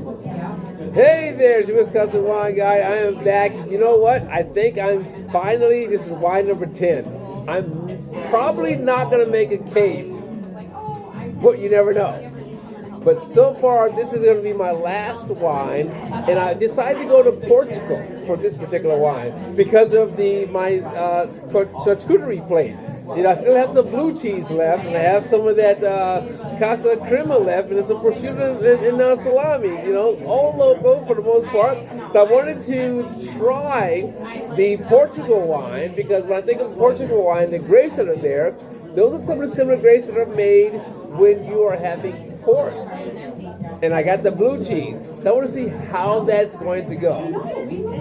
Hey there, it's your Wisconsin wine guy. I am back. You know what? I think this is wine number 10. I'm probably not going to make a case, but you never know. But so far, this is going to be my last wine, and I decided to go to Portugal for this particular wine because of my charcuterie plate. You know, I still have some blue cheese left, and I have some of that casa crema left, and some prosciutto and salami. You know, all local for the most part. So I wanted to try the Portugal wine because when I think of Portugal wine, the grapes that are there, those are some of the similar grapes that are made when you are having port. And I got the blue cheese. So I want to see how that's going to go.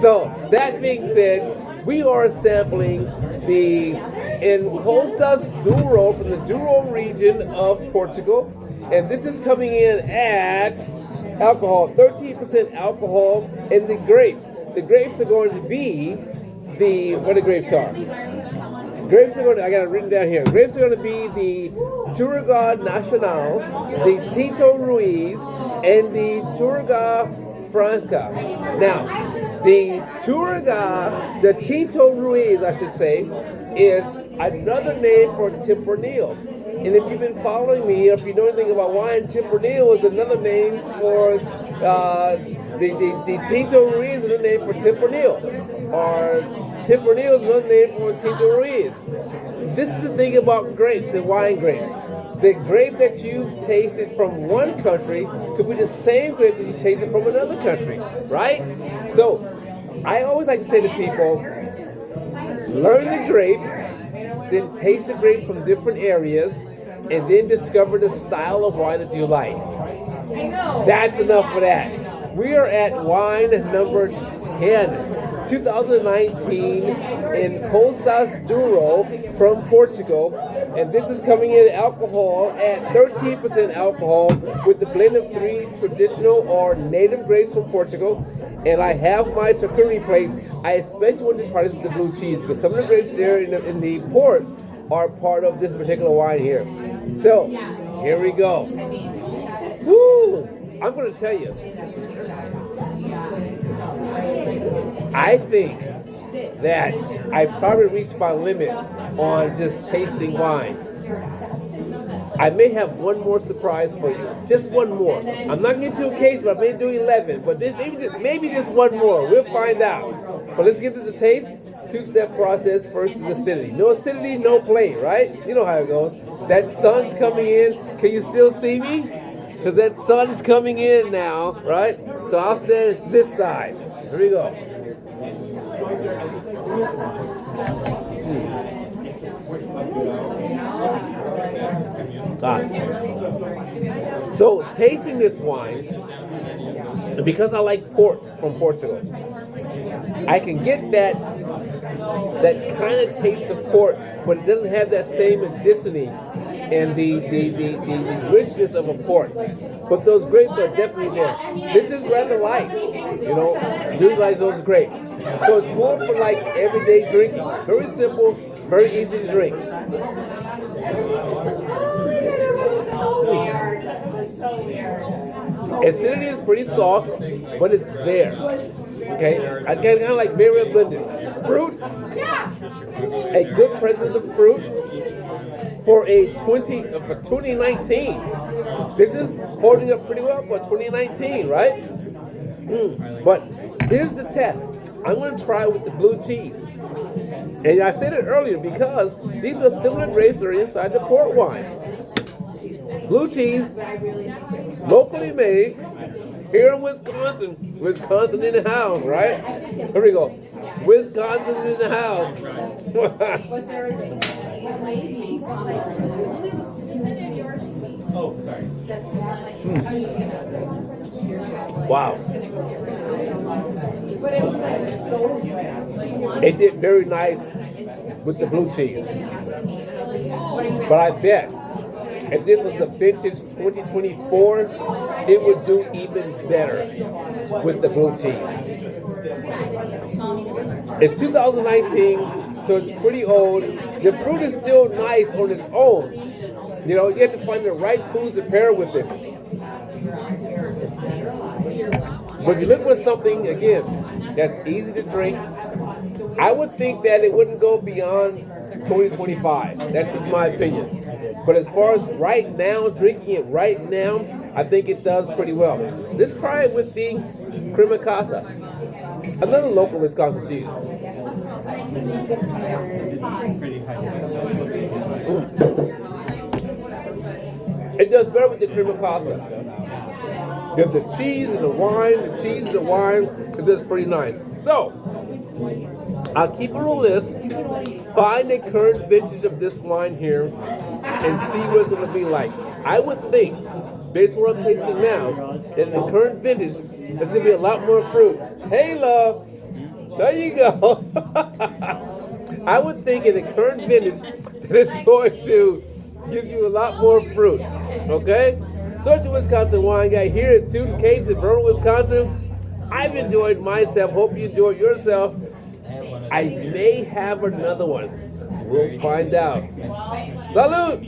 So that being said, we are sampling the Encostas Douro from the Douro region of Portugal. And this is coming in at alcohol, 13% alcohol, and the grapes. The grapes are going to be what the grapes are. I got it written down here. Grapes are going to be the Tourga Nacional, the Roriz, and the Tourga Franca. Now, the Tourga, the Roriz, I should say, is another name for Tempranillo. And if you've been following me, if you know anything about wine, Tempranillo is another name for the Tinto Roriz is another name for Tempranillo, or Tempranillo is another name for Tinto Roriz. This is the thing about grapes and wine grapes. The grape that you've tasted from one country could be the same grape that you tasted from another country, right? So I always like to say to people, learn the grape, then taste the grape from different areas, and then discover the style of wine that you like. That's enough for that. We are at wine number 10, 2019 in Encostas Douro from Portugal. And this is coming in alcohol at 13% alcohol with the blend of 3 traditional or native grapes from Portugal. And I have my charcuterie plate. I especially want to try this with the blue cheese because some of the grapes there in the port are part of this particular wine here. So, here we go. Woo! I'm going to tell you, I think that I probably reached my limit on just tasting wine. I may have one more surprise for you. Just one more. I'm not going to do a case, but I may do 11. But maybe just one more. We'll find out. But let's give this a taste. 2-step process. First is acidity. No acidity, no play, right? You know how it goes. That sun's coming in. Can you still see me? Because that sun's coming in now, right? So I'll stand this side. Here we go. So tasting this wine, because I like ports from Portugal, I can get that kind of taste of port, but it doesn't have that same acidity and the richness of a port. But those grapes are definitely there. This is rather light, you know, utilize those grapes. So it's more for like everyday drinking. Very simple, very easy to drink. Acidity is pretty soft, but it's there. Okay, I kind of like very well blended. Fruit, a good presence of fruit for 2019. This is holding up pretty well for 2019, right? But here's the test. I'm going to try with the blue cheese. And I said it earlier because these are similar grapes that are inside the port wine. Blue cheese, locally made, here in Wisconsin. Wisconsin in the house, right? Here we go. Wisconsin in the house. Oh, sorry. Wow. It did very nice with the blue cheese. But I bet if this was a vintage 2024, it would do even better with the blue cheese. It's 2019, so it's pretty old. The fruit is still nice on its own. You know, you have to find the right foods to pair with it. But if you look for something, again, that's easy to drink, I would think that it wouldn't go beyond 2025. That's just my opinion. But as far as right now, drinking it right now, I think it does pretty well. Let's try it with the crema casa, another local Wisconsin cheese. It does better with the crema casa. You have the cheese and the wine, it does pretty nice. So, I'll keep a little list, find the current vintage of this wine here, and see what it's going to be like. I would think, based on what I'm tasting now, that in the current vintage, there's going to be a lot more fruit. Hey, love! There you go! I would think in the current vintage that it's going to give you a lot more fruit. Okay? So it's your Wisconsin wine guy here at Toot Kates in Verona, Wisconsin. I've enjoyed myself. Hope you enjoyed yourself. I may have another one. We'll find out. Salud!